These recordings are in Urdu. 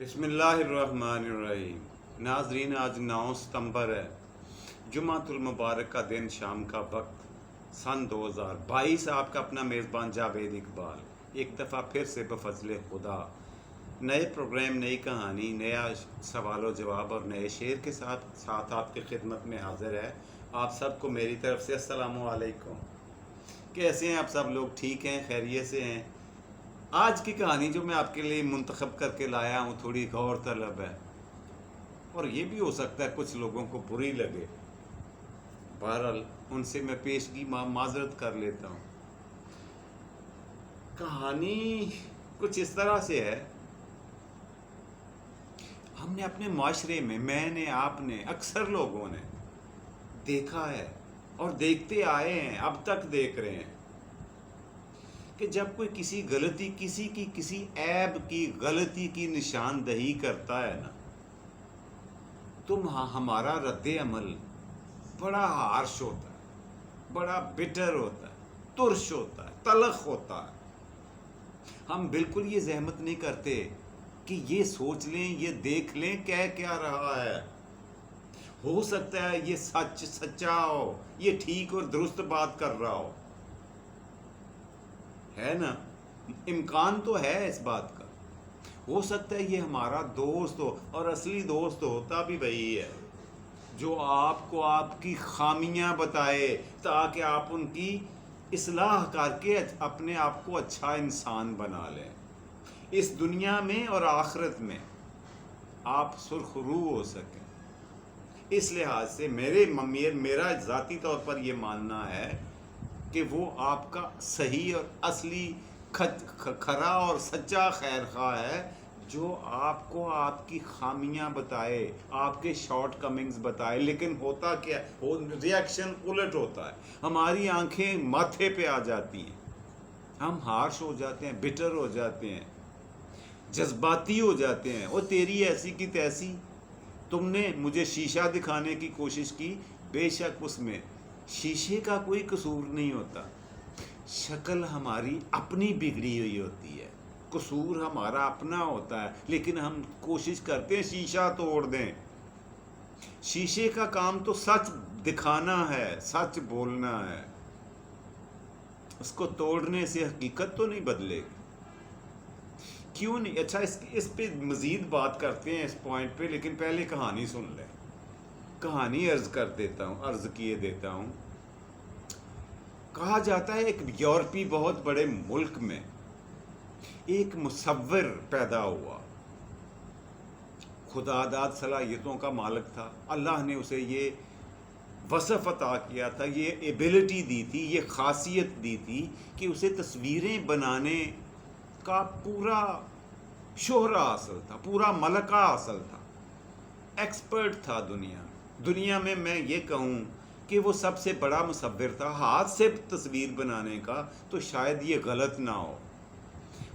بسم اللہ الرحمن الرحیم۔ ناظرین، آج 9 ستمبر ہے، جمعۃ المبارک کا دن، شام کا وقت، سن 2022۔ آپ کا اپنا میزبان جاوید اقبال ایک دفعہ پھر سے بفضل خدا نئے پروگرام، نئی کہانی، نیا سوال و جواب اور نئے شعر کے ساتھ آپ کی خدمت میں حاضر ہے۔ آپ سب کو میری طرف سے السلام علیکم۔ کیسے ہیں آپ سب لوگ؟ ٹھیک ہیں؟ خیریت سے ہیں؟ آج کی کہانی جو میں آپ کے لیے منتخب کر کے لایا ہوں تھوڑی غور طلب ہے، اور یہ بھی ہو سکتا ہے کچھ لوگوں کو بری لگے۔ بہرحال ان سے میں پیشگی معذرت کر لیتا ہوں۔ کہانی کچھ اس طرح سے ہے، ہم نے اپنے معاشرے میں نے، آپ نے، اکثر لوگوں نے دیکھا ہے اور دیکھتے آئے ہیں، اب تک دیکھ رہے ہیں کہ جب کوئی کسی غلطی، کسی عیب کی غلطی کی نشاندہی کرتا ہے نا، تو ہمارا رد عمل بڑا ہارش ہوتا ہے، بڑا بٹر ہوتا ہے، ترش ہوتا ہے، تلخ ہوتا ہے۔ ہم بالکل یہ زحمت نہیں کرتے کہ یہ سوچ لیں، یہ دیکھ لیں کہہ کیا رہا ہے۔ ہو سکتا ہے یہ سچا ہو، یہ ٹھیک اور درست بات کر رہا ہو، ہے نا؟ امکان تو ہے اس بات کا۔ ہو سکتا ہے یہ ہمارا دوست ہو، اور اصلی دوست ہوتا بھی وہی ہے جو آپ کو آپ کی خامیاں بتائے تاکہ آپ ان کی اصلاح کر کے اپنے آپ کو اچھا انسان بنا لیں، اس دنیا میں اور آخرت میں آپ سرخ رو ہو سکیں۔ اس لحاظ سے میرا ذاتی طور پر یہ ماننا ہے کہ وہ آپ کا صحیح اور اصلی کھرا اور سچا خیر خواہ ہے، جو آپ کو آپ کی خامیاں بتائے، آپ کے شارٹ کمنگز بتائے۔ لیکن ہوتا کیا، ریاکشن الٹ ہوتا ہے، ہماری آنکھیں ماتھے پہ آ جاتی ہیں، ہم ہارش ہو جاتے ہیں، بٹر ہو جاتے ہیں، جذباتی ہو جاتے ہیں۔ اور تیری ایسی کی تیسی، تم نے مجھے شیشہ دکھانے کی کوشش کی، بے شک اس میں شیشے کا کوئی قصور نہیں ہوتا، شکل ہماری اپنی بگڑی ہوئی ہوتی ہے، قصور ہمارا اپنا ہوتا ہے، لیکن ہم کوشش کرتے ہیں شیشہ توڑ دیں۔ شیشے کا کام تو سچ دکھانا ہے، سچ بولنا ہے، اس کو توڑنے سے حقیقت تو نہیں بدلے گی۔ کیوں نہیں؟ اچھا، اس پہ مزید بات کرتے ہیں اس پوائنٹ پہ، لیکن پہلے کہانی سن لیں۔ کہانی عرض کیے دیتا ہوں۔ کہا جاتا ہے ایک یورپی بہت بڑے ملک میں ایک مصور پیدا ہوا، خدا داد صلاحیتوں کا مالک تھا، اللہ نے اسے یہ وصف عطا کیا تھا، یہ ایبلٹی دی تھی، یہ خاصیت دی تھی کہ اسے تصویریں بنانے کا پورا شہرہ حاصل تھا، پورا ملکہ حاصل تھا، ایکسپرٹ تھا دنیا میں میں یہ کہوں کہ وہ سب سے بڑا مصور تھا ہاتھ سے تصویر بنانے کا، تو شاید یہ غلط نہ ہو۔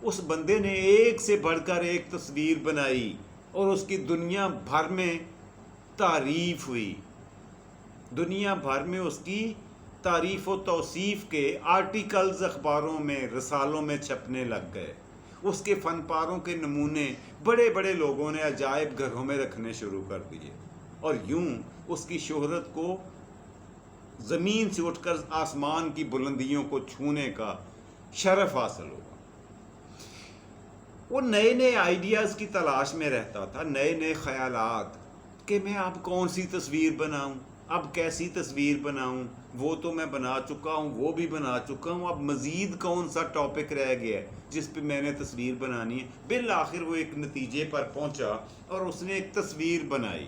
اس بندے نے ایک سے بڑھ کر ایک تصویر بنائی اور اس کی دنیا بھر میں تعریف ہوئی، دنیا بھر میں اس کی تعریف و توصیف کے آرٹیکلز اخباروں میں، رسالوں میں چھپنے لگ گئے۔ اس کے فن پاروں کے نمونے بڑے بڑے لوگوں نے عجائب گھروں میں رکھنے شروع کر دیے، اور یوں اس کی شہرت کو زمین سے اٹھ کر آسمان کی بلندیوں کو چھونے کا شرف حاصل ہوا۔ وہ نئے نئے آئیڈیاز کی تلاش میں رہتا تھا، نئے نئے خیالات، کہ میں اب کون سی تصویر بناؤں، اب کیسی تصویر بناؤں، وہ تو میں بنا چکا ہوں، وہ بھی بنا چکا ہوں، اب مزید کون سا ٹاپک رہ گیا ہے جس پہ میں نے تصویر بنانی ہے۔ بالآخر وہ ایک نتیجے پر پہنچا اور اس نے ایک تصویر بنائی۔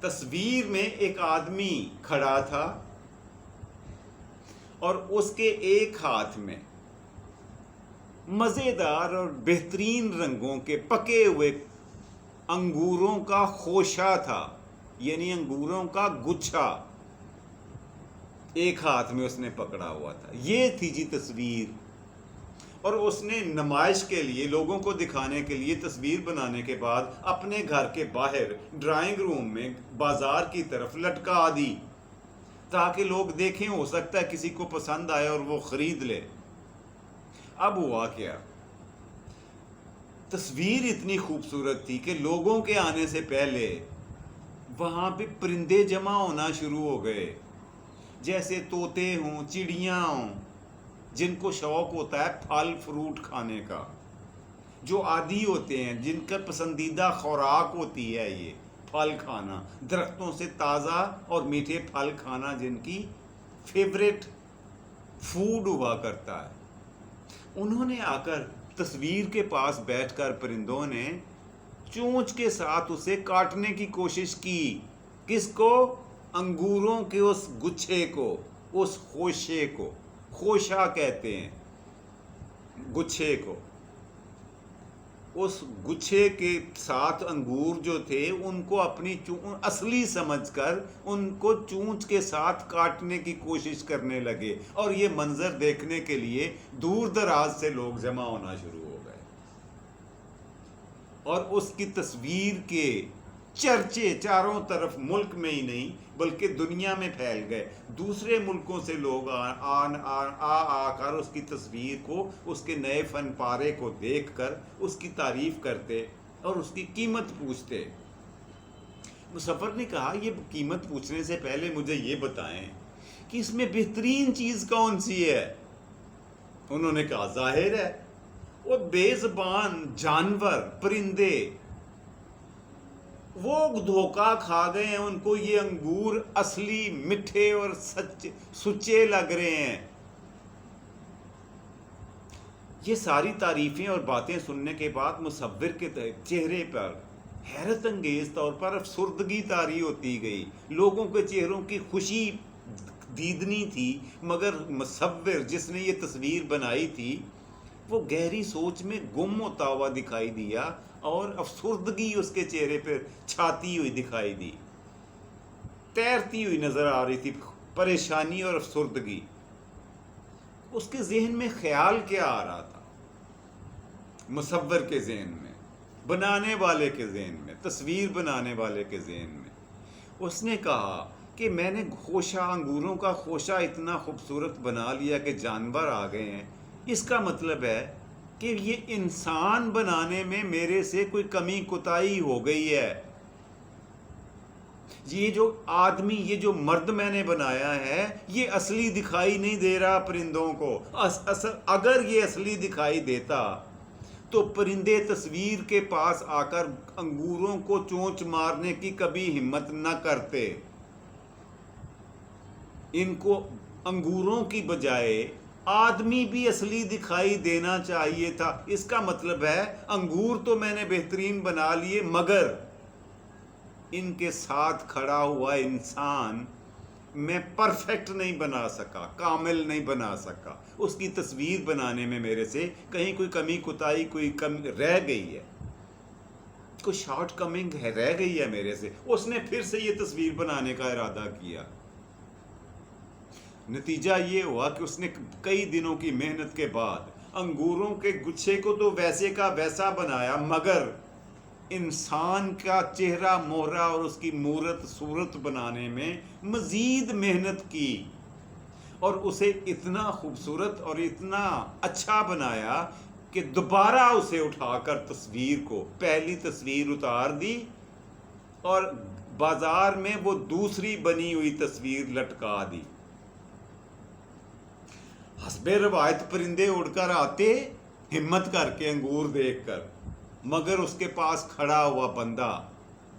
تصویر میں ایک آدمی کھڑا تھا اور اس کے ایک ہاتھ میں مزیدار اور بہترین رنگوں کے پکے ہوئے انگوروں کا خوشہ تھا، یعنی انگوروں کا گچھا ایک ہاتھ میں اس نے پکڑا ہوا تھا۔ یہ تھی جی تصویر، اور اس نے نمائش کے لیے، لوگوں کو دکھانے کے لیے تصویر بنانے کے بعد اپنے گھر کے باہر ڈرائنگ روم میں بازار کی طرف لٹکا دی تاکہ لوگ دیکھیں، ہو سکتا ہے کسی کو پسند آئے اور وہ خرید لے۔ اب ہوا کیا، تصویر اتنی خوبصورت تھی کہ لوگوں کے آنے سے پہلے وہاں پہ پرندے جمع ہونا شروع ہو گئے، جیسے طوطے ہوں، چڑیاں ہوں، جن کو شوق ہوتا ہے پھل فروٹ کھانے کا، جو عادی ہوتے ہیں، جن کا پسندیدہ خوراک ہوتی ہے یہ پھل کھانا، درختوں سے تازہ اور میٹھے پھل کھانا، جن کی فیوریٹ فوڈ ہوا کرتا ہے۔ انہوں نے آ کر تصویر کے پاس بیٹھ کر پرندوں نے چونچ کے ساتھ اسے کاٹنے کی کوشش کی۔ کس کو؟ انگوروں کے اس گچھے کو، اس خوشے کو، خوشہ کہتے ہیں گچھے کو۔ اس گچھے کے ساتھ انگور جو تھے ان کو اپنی اصلی سمجھ کر ان کو چونچ کے ساتھ کاٹنے کی کوشش کرنے لگے، اور یہ منظر دیکھنے کے لیے دور دراز سے لوگ جمع ہونا شروع ہو گئے، اور اس کی تصویر کے چرچے چاروں طرف ملک میں ہی نہیں بلکہ دنیا میں پھیل گئے۔ دوسرے ملکوں سے لوگ آ کر اس کی تصویر کو، اس کے نئے فن پارے کو دیکھ کر اس کی تعریف کرتے اور اس کی قیمت پوچھتے۔ مصور نے کہا یہ قیمت پوچھنے سے پہلے مجھے یہ بتائیں کہ اس میں بہترین چیز کون سی ہے؟ انہوں نے کہا ظاہر ہے وہ بے زبان جانور، پرندے، وہ دھوکہ کھا گئے ہیں، ان کو یہ انگور اصلی میٹھے اور سچے لگ رہے ہیں۔ یہ ساری تعریفیں اور باتیں سننے کے بعد مصور کے چہرے پر حیرت انگیز طور پر افسردگی طاری ہوتی گئی۔ لوگوں کے چہروں کی خوشی دیدنی تھی، مگر مصور جس نے یہ تصویر بنائی تھی وہ گہری سوچ میں گم ہوتا ہوا دکھائی دیا، اور افسردگی اس کے چہرے پہ چھاتی ہوئی دکھائی دی، تیرتی ہوئی نظر آ رہی تھی پریشانی اور افسردگی۔ اس کے ذہن میں خیال کیا آ رہا تھا؟ مصور کے ذہن میں، بنانے والے کے ذہن میں، تصویر بنانے والے کے ذہن میں۔ اس نے کہا کہ میں نے خوشہ، انگوروں کا خوشہ اتنا خوبصورت بنا لیا کہ جانور آ گئے ہیں، اس کا مطلب ہے کہ یہ انسان بنانے میں میرے سے کوئی کمی کوتاہی ہو گئی ہے۔ یہ جو آدمی، یہ جو مرد میں نے بنایا ہے، یہ اصلی دکھائی نہیں دے رہا پرندوں کو۔ اگر یہ اصلی دکھائی دیتا تو پرندے تصویر کے پاس آ کر انگوروں کو چونچ مارنے کی کبھی ہمت نہ کرتے۔ ان کو انگوروں کی بجائے آدمی بھی اصلی دکھائی دینا چاہیے تھا۔ اس کا مطلب ہے انگور تو میں نے بہترین بنا لیے، مگر ان کے ساتھ کھڑا ہوا انسان میں پرفیکٹ نہیں بنا سکا، کامل نہیں بنا سکا۔ اس کی تصویر بنانے میں میرے سے کہیں کوئی کمی کوتاہی، کوئی کمی رہ گئی ہے، کوئی شارٹ کمنگ ہے، رہ گئی ہے میرے سے۔ اس نے پھر سے یہ تصویر بنانے کا ارادہ کیا۔ نتیجہ یہ ہوا کہ اس نے کئی دنوں کی محنت کے بعد انگوروں کے گچھے کو تو ویسے کا ویسا بنایا، مگر انسان کا چہرہ مہرہ اور اس کی صورت بنانے میں مزید محنت کی، اور اسے اتنا خوبصورت اور اتنا اچھا بنایا کہ دوبارہ اسے اٹھا کر تصویر کو، پہلی تصویر اتار دی اور بازار میں وہ دوسری بنی ہوئی تصویر لٹکا دی۔ حسب روایت پرندے اڑ کر آتے ہمت کر کے انگور دیکھ کر، مگر اس کے پاس کھڑا ہوا بندہ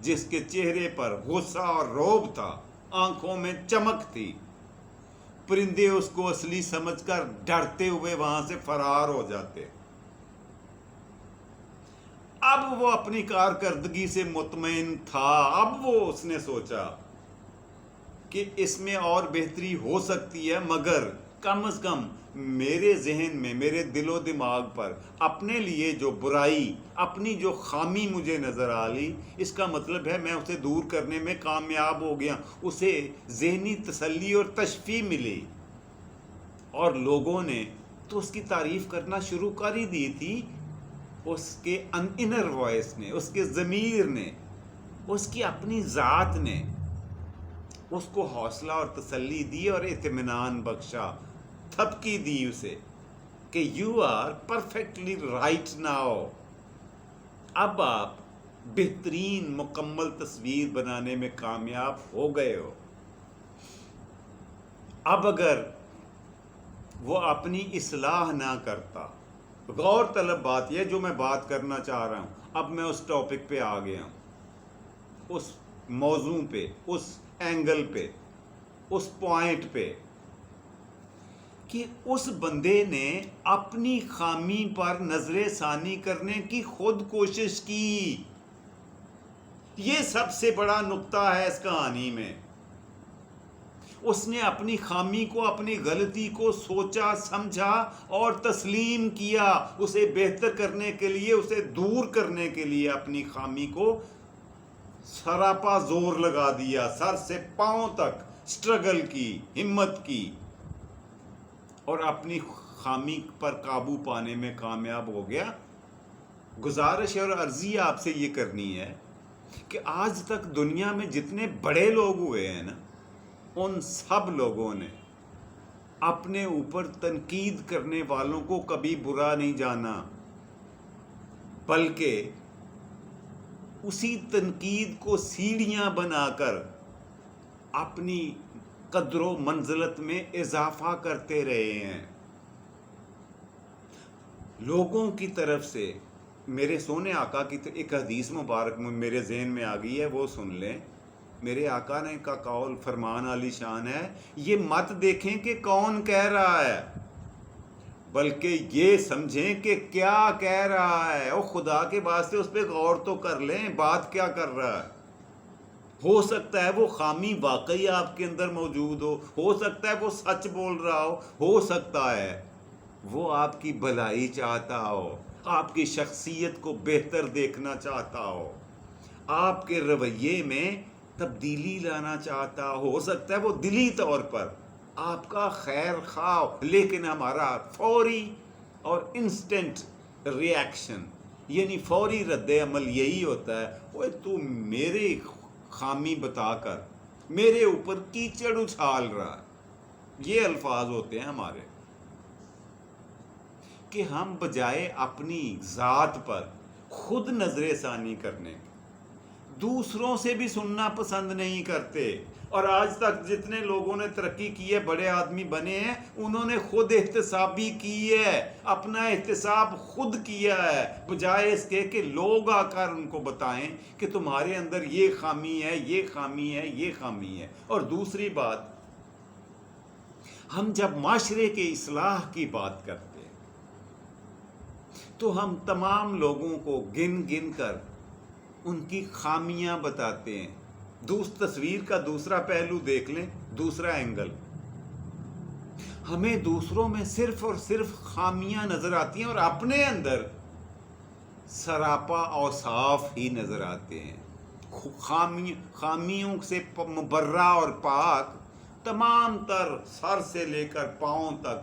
جس کے چہرے پر غصہ اور رعب تھا، آنکھوں میں چمک تھی، پرندے اس کو اصلی سمجھ کر ڈرتے ہوئے وہاں سے فرار ہو جاتے۔ اب وہ اپنی کارکردگی سے مطمئن تھا۔ اب اس نے سوچا کہ اس میں اور بہتری ہو سکتی ہے، مگر کم از کم میرے ذہن میں، میرے دل و دماغ پر اپنے لیے جو برائی، اپنی جو خامی مجھے نظر آ لی، اس کا مطلب ہے میں اسے دور کرنے میں کامیاب ہو گیا۔ اسے ذہنی تسلی اور تشفی ملی، اور لوگوں نے تو اس کی تعریف کرنا شروع کر ہی دی تھی۔ اس کے انر وائس نے، اس کے ضمیر نے، اس کی اپنی ذات نے اس کو حوصلہ اور تسلی دی اور اطمینان بخشا، تھپکی دی اسے کہ you are perfectly right now, اب آپ بہترین مکمل تصویر بنانے میں کامیاب ہو گئے ہو. اب اگر وہ اپنی اصلاح نہ کرتا، غور طلب بات یہ جو میں بات کرنا چاہ رہا ہوں، اب میں اس ٹاپک پہ آ گیا ہوں، اس موضوع پہ، اس اینگل پہ، اس پوائنٹ پہ، کہ اس بندے نے اپنی خامی پر نظر ثانی کرنے کی خود کوشش کی. یہ سب سے بڑا نقطہ ہے اس کہانی میں. اس نے اپنی خامی کو، اپنی غلطی کو سوچا، سمجھا اور تسلیم کیا. اسے بہتر کرنے کے لیے، اسے دور کرنے کے لیے اپنی خامی کو سراپا زور لگا دیا، سر سے پاؤں تک سٹرگل کی، ہمت کی، اور اپنی خامی پر قابو پانے میں کامیاب ہو گیا. گزارش اور عرضی آپ سے یہ کرنی ہے کہ آج تک دنیا میں جتنے بڑے لوگ ہوئے ہیں نا، ان سب لوگوں نے اپنے اوپر تنقید کرنے والوں کو کبھی برا نہیں جانا، بلکہ اسی تنقید کو سیڑھیاں بنا کر اپنی قدر و منزلت میں اضافہ کرتے رہے ہیں. لوگوں کی طرف سے میرے سونے آقا کی ایک حدیث مبارک میرے ذہن میں آ گئی ہے، وہ سن لیں. میرے آقا نے کا قول فرمان عالی شان ہے، یہ مت دیکھیں کہ کون کہہ رہا ہے، بلکہ یہ سمجھیں کہ کیا کہہ رہا ہے. اور خدا کے واسطے اس پہ غور تو کر لیں، بات کیا کر رہا ہے. ہو سکتا ہے وہ خامی واقعی آپ کے اندر موجود ہو سکتا ہے وہ سچ بول رہا ہو سکتا ہے وہ آپ کی بھلائی چاہتا ہو، آپ کی شخصیت کو بہتر دیکھنا چاہتا ہو، آپ کے رویے میں تبدیلی لانا چاہتا ہو سکتا ہے وہ دلی طور پر آپ کا خیر خواہ. لیکن ہمارا فوری اور انسٹنٹ ری ایکشن، یعنی فوری رد عمل یہی ہوتا ہے، وہ تو میرے خامی بتا کر میرے اوپر کیچڑ اچھال رہا ہے. یہ الفاظ ہوتے ہیں ہمارے، کہ ہم بجائے اپنی ذات پر خود نظر ثانی کرنے کے دوسروں سے بھی سننا پسند نہیں کرتے. اور آج تک جتنے لوگوں نے ترقی کی ہے، بڑے آدمی بنے ہیں، انہوں نے خود احتسابی کی ہے، اپنا احتساب خود کیا ہے، بجائے اس کے کہ لوگ آ کر ان کو بتائیں کہ تمہارے اندر یہ خامی ہے، یہ خامی ہے، یہ خامی ہے. اور دوسری بات، ہم جب معاشرے کے اصلاح کی بات کرتے ہیں تو ہم تمام لوگوں کو گن گن کر ان کی خامیاں بتاتے ہیں. تصویر کا دوسرا پہلو دیکھ لیں، دوسرا اینگل. ہمیں دوسروں میں صرف اور صرف خامیاں نظر آتی ہیں اور اپنے اندر سراپا اوصاف ہی نظر آتے ہیں. خامیوں سے مبرہ اور پاک تمام تر سر سے لے کر پاؤں تک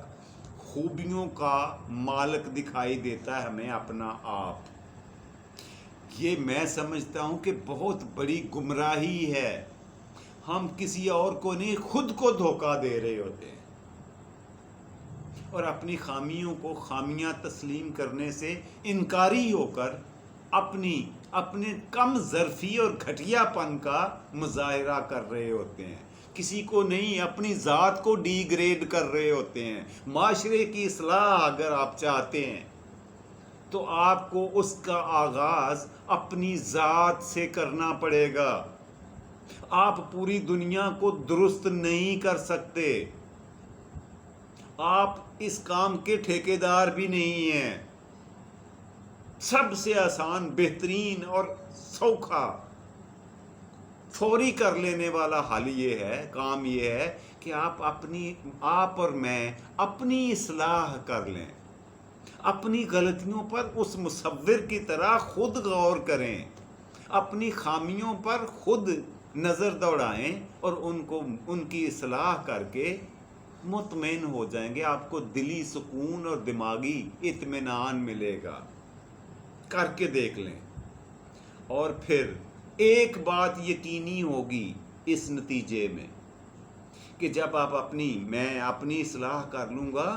خوبیوں کا مالک دکھائی دیتا ہے ہمیں اپنا آپ. یہ میں سمجھتا ہوں کہ بہت بڑی گمراہی ہے. ہم کسی اور کو نہیں، خود کو دھوکہ دے رہے ہوتے ہیں، اور اپنی خامیوں کو خامیاں تسلیم کرنے سے انکاری ہو کر اپنے کم ظرفی اور گھٹیا پن کا مظاہرہ کر رہے ہوتے ہیں. کسی کو نہیں، اپنی ذات کو ڈی گریڈ کر رہے ہوتے ہیں. معاشرے کی اصلاح اگر آپ چاہتے ہیں تو آپ کو اس کا آغاز اپنی ذات سے کرنا پڑے گا. آپ پوری دنیا کو درست نہیں کر سکتے، آپ اس کام کے ٹھیکیدار بھی نہیں ہیں. سب سے آسان، بہترین اور سوکھا فوری کر لینے والا حل یہ ہے، کام یہ ہے کہ آپ اور میں اپنی اصلاح کر لیں. اپنی غلطیوں پر اس مصور کی طرح خود غور کریں، اپنی خامیوں پر خود نظر دوڑائیں اور ان کی اصلاح کر کے مطمئن ہو جائیں گے. آپ کو دلی سکون اور دماغی اطمینان ملے گا. کر کے دیکھ لیں. اور پھر ایک بات یقینی ہوگی اس نتیجے میں کہ جب میں اپنی اصلاح کر لوں گا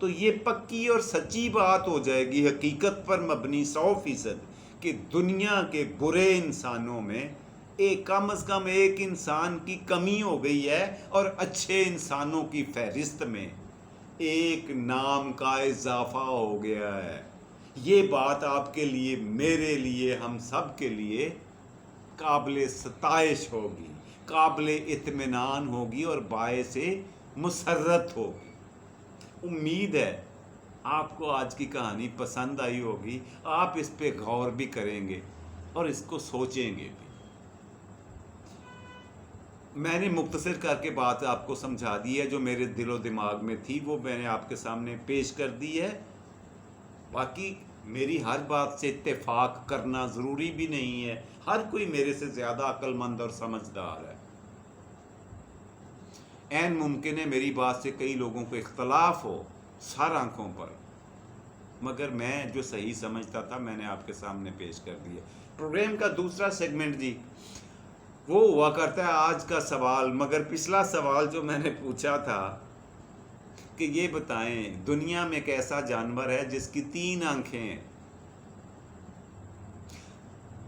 تو یہ پکی اور سچی بات ہو جائے گی، حقیقت پر مبنی 100%، کہ دنیا کے برے انسانوں میں کم از کم ایک انسان کی کمی ہو گئی ہے اور اچھے انسانوں کی فہرست میں ایک نام کا اضافہ ہو گیا ہے. یہ بات آپ کے لیے، میرے لیے، ہم سب کے لیے قابل ستائش ہوگی، قابل اطمینان ہوگی اور باعث مسرت ہوگی. امید ہے آپ کو آج کی کہانی پسند آئی ہوگی، آپ اس پہ غور بھی کریں گے اور اس کو سوچیں گے بھی. میں نے مختصر کر کے بات آپ کو سمجھا دی ہے، جو میرے دل و دماغ میں تھی وہ میں نے آپ کے سامنے پیش کر دی ہے. باقی میری ہر بات سے اتفاق کرنا ضروری بھی نہیں ہے، ہر کوئی میرے سے زیادہ عقل مند اور سمجھدار ہے. عین ممکن ہے میری بات سے کئی لوگوں کو اختلاف ہو سر آنکھوں پر، مگر میں جو صحیح سمجھتا تھا میں نے آپ کے سامنے پیش کر دیا. پروگرام کا دوسرا سیگمنٹ جی وہ ہوا کرتا ہے آج کا سوال. مگر پچھلا سوال جو میں نے پوچھا تھا کہ یہ بتائیں دنیا میں ایک ایسا جانور ہے جس کی 3 آنکھیں ہیں،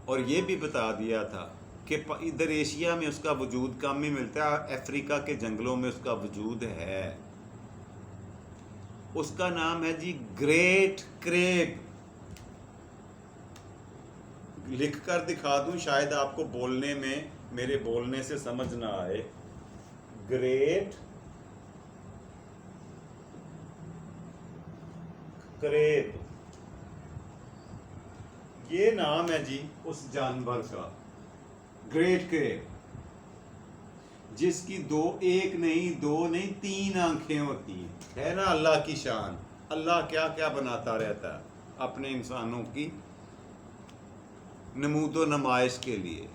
اور یہ بھی بتا دیا تھا کہ ادھر ایشیا میں اس کا وجود کم ہی ملتا ہے، افریقہ کے جنگلوں میں اس کا وجود ہے. اس کا نام ہے جی گریٹ کریب. لکھ کر دکھا دوں، شاید آپ کو بولنے میں میرے بولنے سے سمجھ نہ آئے. گریٹ کریب، یہ نام ہے جی اس جانور کا، گریٹ کریب، جس کی ایک نہیں، 2 نہیں، 3 آنکھیں ہوتی ہیں. ہے نا اللہ کی شان. اللہ کیا کیا بناتا رہتا ہے اپنے انسانوں کی نمود و نمائش کے لیے.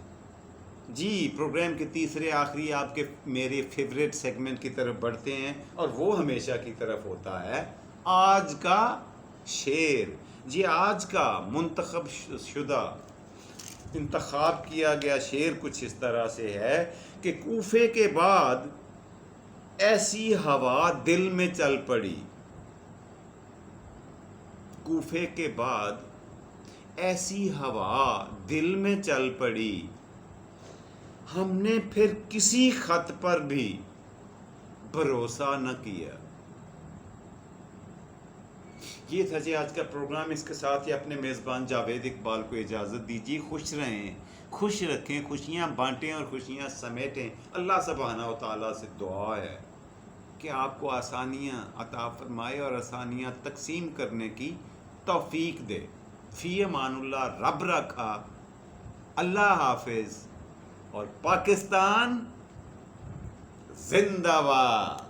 جی پروگرام کے تیسرے آخری آپ کے میرے فیوریٹ سیگمنٹ کی طرف بڑھتے ہیں، اور وہ ہمیشہ کی طرف ہوتا ہے آج کا شعر. جی آج کا منتخب شدہ انتخاب کیا گیا شعر کچھ اس طرح سے ہے کہ کوفے کے بعد ایسی ہوا دل میں چل پڑی. کوفے کے بعد ایسی ہوا دل میں چل پڑی، ہم نے پھر کسی خط پر بھی بھروسہ نہ کیا. یہ تھا جی آج کا پروگرام. اس کے ساتھ ہی اپنے میزبان جاوید اقبال کو اجازت دیجیے. خوش رہیں، خوش رکھیں، خوشیاں بانٹیں اور خوشیاں سمیٹیں. اللہ سبحانہ و تعالیٰ سے دعا ہے کہ آپ کو آسانیاں عطا فرمائے اور آسانیاں تقسیم کرنے کی توفیق دے. فی امان اللہ. رب رکھا. اللہ حافظ. اور پاکستان زندہ باد.